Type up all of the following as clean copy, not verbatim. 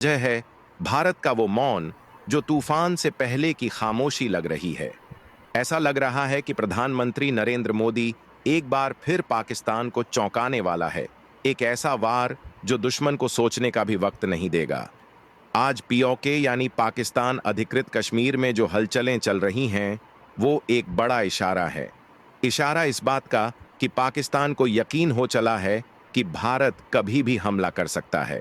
वजह है भारत का वो मौन जो तूफान से पहले की खामोशी लग रही है। ऐसा लग रहा है कि प्रधानमंत्री नरेंद्र मोदी एक बार फिर पाकिस्तान को चौंकाने वाला है। एक ऐसा वार जो दुश्मन को सोचने का भी वक्त नहीं देगा। आज पीओके यानी पाकिस्तान अधिकृत कश्मीर में जो हलचलें चल रही हैं, वो एक बड़ा इशारा है। इशारा इस बात का कि पाकिस्तान को यकीन हो चला है कि भारत कभी भी हमला कर सकता है।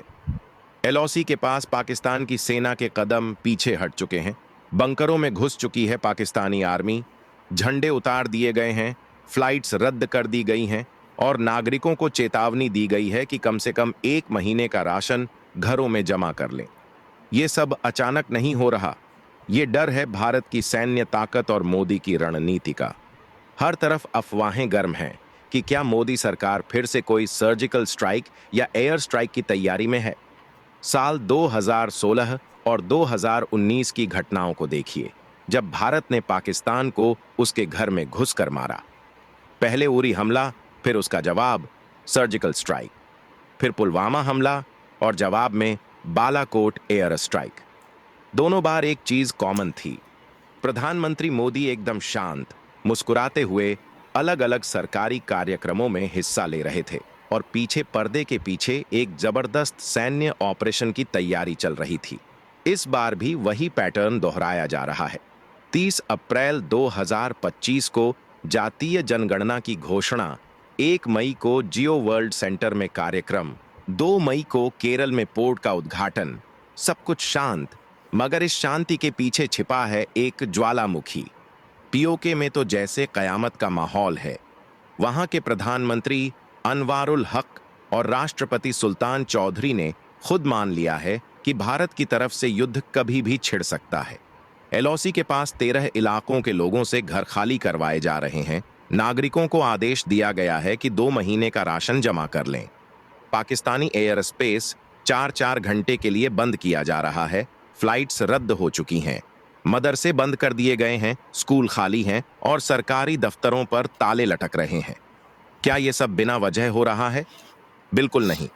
एलओसी के पास पाकिस्तान की सेना के कदम पीछे हट चुके हैं। बंकरों में घुस चुकी है पाकिस्तानी आर्मी। झंडे उतार दिए गए हैं, फ्लाइट्स रद्द कर दी गई हैं और नागरिकों को चेतावनी दी गई है कि कम से कम 1 महीने का राशन घरों में जमा कर लें। ये सब अचानक नहीं हो रहा। ये डर है भारत की सैन्य ताकत और मोदी की रणनीति का। हर तरफ अफवाहें गर्म हैं कि क्या मोदी सरकार फिर से कोई सर्जिकल स्ट्राइक या एयर स्ट्राइक की तैयारी में है। साल 2016 और 2019 की घटनाओं को देखिए, जब भारत ने पाकिस्तान को उसके घर में घुसकर मारा। पहले उरी हमला, फिर उसका जवाब सर्जिकल स्ट्राइक, फिर पुलवामा हमला और जवाब में बालाकोट एयर स्ट्राइक। दोनों बार एक चीज कॉमन थी। प्रधानमंत्री मोदी एकदम शांत, मुस्कुराते हुए अलग अलग सरकारी कार्यक्रमों में हिस्सा ले रहे थे और पीछे पर्दे के पीछे एक जबरदस्त सैन्य ऑपरेशन की तैयारी चल रही थी। इस बार भी वही पैटर्न दोहराया जा रहा है। 30 अप्रैल 2025 को जातीय जनगणना की घोषणा, 1 मई को जियो वर्ल्ड सेंटर में कार्यक्रम, 2 मई को केरल में पोर्ट का उद्घाटन। सब कुछ शांत, मगर इस शांति के पीछे छिपा है एक ज्वालामुखी। पीओके में तो जैसे कयामत का माहौल है। वहां के प्रधानमंत्री अनवारुल हक और राष्ट्रपति सुल्तान चौधरी ने खुद मान लिया है कि भारत की तरफ से युद्ध कभी भी छिड़ सकता है। एलओसी के पास 13 इलाकों के लोगों से घर खाली करवाए जा रहे हैं। नागरिकों को आदेश दिया गया है कि 2 महीने का राशन जमा कर लें। पाकिस्तानी एयर स्पेस 4-4 घंटे के लिए बंद किया जा रहा है। फ्लाइट्स रद्द हो चुकी हैं। मदरसे बंद कर दिए गए हैं, स्कूल खाली हैं और सरकारी दफ्तरों पर ताले लटक रहे हैं। क्या ये सब बिना वजह हो रहा है? बिल्कुल नहीं।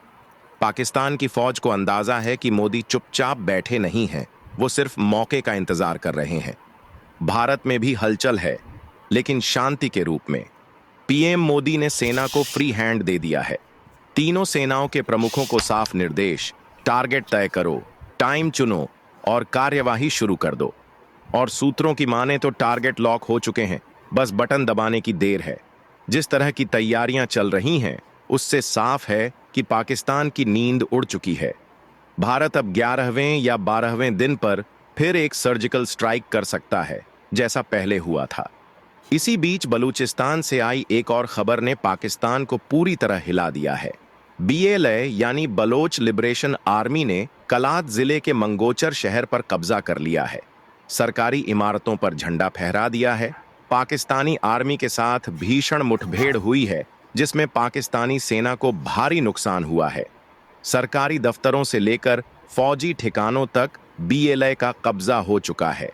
पाकिस्तान की फौज को अंदाजा है कि मोदी चुपचाप बैठे नहीं हैं, वो सिर्फ मौके का इंतजार कर रहे हैं। भारत में भी हलचल है, लेकिन शांति के रूप में। पीएम मोदी ने सेना को फ्री हैंड दे दिया है। तीनों सेनाओं के प्रमुखों को साफ निर्देश, टारगेट तय करो, टाइम चुनो और कार्यवाही शुरू कर दो। और सूत्रों की माने तो टारगेट लॉक हो चुके हैं, बस बटन दबाने की देर है। जिस तरह की तैयारियां चल रही हैं, उससे साफ है कि पाकिस्तान की नींद उड़ चुकी है। भारत अब 11वें या 12वें दिन पर फिर एक सर्जिकल स्ट्राइक कर सकता है, जैसा पहले हुआ था। इसी बीच बलूचिस्तान से आई एक और खबर ने पाकिस्तान को पूरी तरह हिला दिया है। बीएलए यानी बलोच लिबरेशन आर्मी ने कलात जिले के मंगोचर शहर पर कब्जा कर लिया है। सरकारी इमारतों पर झंडा फहरा दिया है। पाकिस्तानी आर्मी के साथ भीषण मुठभेड़ हुई है, जिसमें पाकिस्तानी सेना को भारी नुकसान हुआ है। सरकारी दफ्तरों से लेकर फौजी ठिकानों तक बीएलए का कब्जा हो चुका है।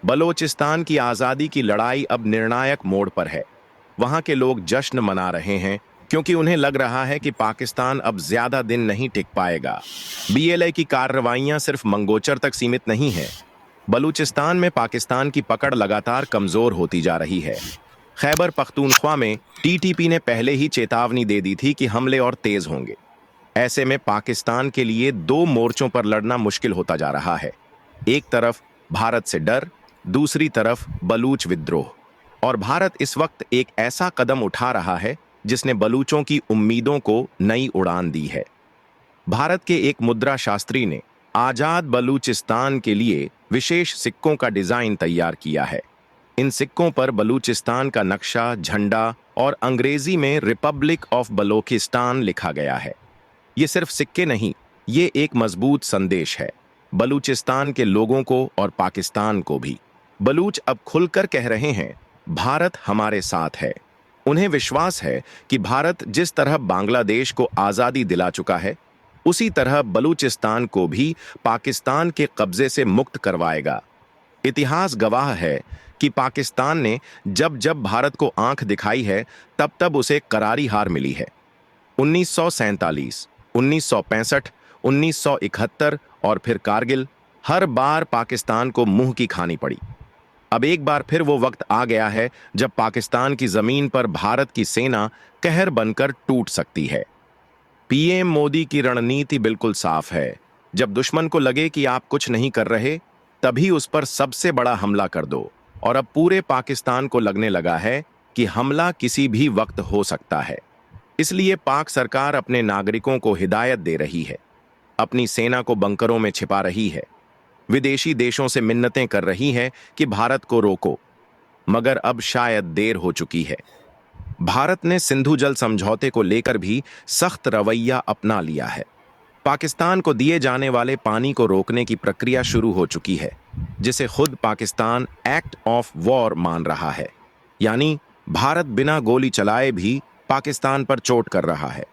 बलोचिस्तान की आजादी की लड़ाई अब निर्णायक मोड़ पर है। वहां के लोग जश्न मना रहे हैं, क्योंकि उन्हें लग रहा है कि पाकिस्तान अब ज्यादा दिन नहीं टिक पाएगा। बीएलए की कार्रवाइयां सिर्फ मंगोचर तक सीमित नहीं हैं। बलूचिस्तान में पाकिस्तान की पकड़ लगातार कमजोर होती जा रही है। खैबर पख्तूनख्वा में टीटीपी ने पहले ही चेतावनी दे दी थी कि हमले और तेज होंगे। ऐसे में पाकिस्तान के लिए 2 मोर्चों पर लड़ना मुश्किल होता जा रहा है। एक तरफ भारत से डर, दूसरी तरफ बलूच विद्रोह। और भारत इस वक्त एक ऐसा कदम उठा रहा है जिसने बलूचों की उम्मीदों को नई उड़ान दी है। भारत के एक मुद्रा शास्त्री ने आजाद बलूचिस्तान के लिए विशेष सिक्कों का डिजाइन तैयार किया है। इन सिक्कों पर बलूचिस्तान का नक्शा, झंडा और अंग्रेजी में रिपब्लिक ऑफ बलोचिस्तान लिखा गया है। ये सिर्फ सिक्के नहीं, ये एक मजबूत संदेश है, बलूचिस्तान के लोगों को और पाकिस्तान को भी। बलूच अब खुलकर कह रहे हैं, भारत हमारे साथ है। उन्हें विश्वास है कि भारत जिस तरह बांग्लादेश को आजादी दिला चुका है, उसी तरह बलूचिस्तान को भी पाकिस्तान के कब्जे से मुक्त करवाएगा। इतिहास गवाह है कि पाकिस्तान ने जब जब भारत को आंख दिखाई है, तब तब उसे करारी हार मिली है। 1947, 1965, 1971 और फिर कारगिल, हर बार पाकिस्तान को मुंह की खानी पड़ी। अब एक बार फिर वो वक्त आ गया है जब पाकिस्तान की जमीन पर भारत की सेना कहर बनकर टूट सकती है। पीएम मोदी की रणनीति बिल्कुल साफ है। जब दुश्मन को लगे कि आप कुछ नहीं कर रहे, तभी उस पर सबसे बड़ा हमला कर दो। और अब पूरे पाकिस्तान को लगने लगा है कि हमला किसी भी वक्त हो सकता है। इसलिए पाक सरकार अपने नागरिकों को हिदायत दे रही है, अपनी सेना को बंकरों में छिपा रही है, विदेशी देशों से मिन्नतें कर रही है कि भारत को रोको। मगर अब शायद देर हो चुकी है। भारत ने सिंधु जल समझौते को लेकर भी सख्त रवैया अपना लिया है। पाकिस्तान को दिए जाने वाले पानी को रोकने की प्रक्रिया शुरू हो चुकी है, जिसे खुद पाकिस्तान एक्ट ऑफ वॉर मान रहा है। यानी भारत बिना गोली चलाए भी पाकिस्तान पर चोट कर रहा है।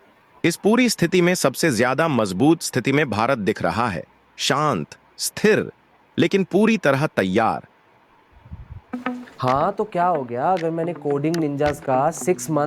इस पूरी स्थिति में सबसे ज्यादा मजबूत स्थिति में भारत दिख रहा है, शांत, स्थिर, लेकिन पूरी तरह तैयार। हाँ तो क्या हो गया अगर मैंने कोडिंग निंजास का 6 मंथ